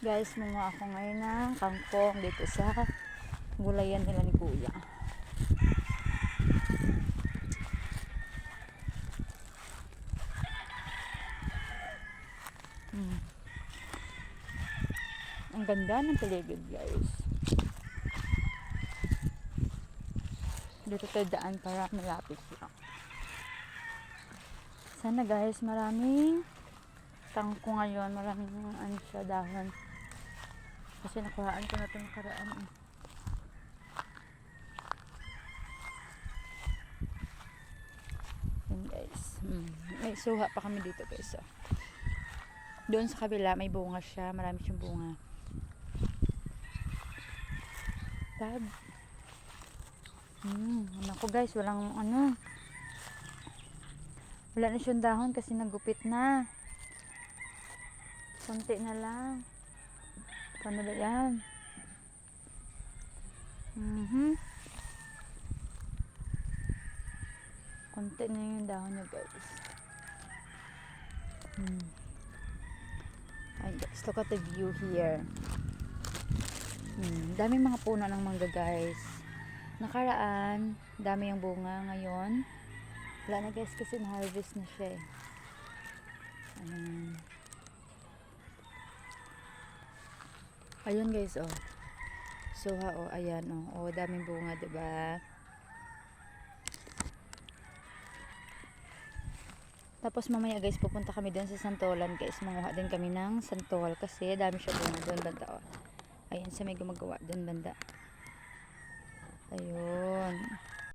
Guys, mga ako ngayon ng kangkong dito sa gulayan nila ni Kuya. Ang ganda ng paligid, guys. Dito tayo daan para malapit lang. Sana guys, maraming kangkong ngayon. Maraming ano siya, dahon. Kasi nakuhaan ko na ito nakaraan. Yan guys. May suha pa kami dito guys. Oh. Doon sa kabila may bunga siya. Marami siyang bunga. Tab. Ako guys, walang ano. Wala na siyang dahon kasi nagupit na. Konti na lang. Paano ba yan? Konti na yung dahon niya guys. Ay guys, look at the view here. Daming mga puno ng mangga guys. Nakaraan, dami yung bunga. Ngayon, wala na guys kasi na-harvest na siya eh. Ayun guys, oh. Suha, oh. Ayan, oh. Oh, daming bunga, diba? Tapos mamaya guys, pupunta kami doon sa santolan guys. Manguha din kami ng santol kasi dami siya bunga doon banda, oh. Ayan, sa may gumagawa doon banda. Ayun.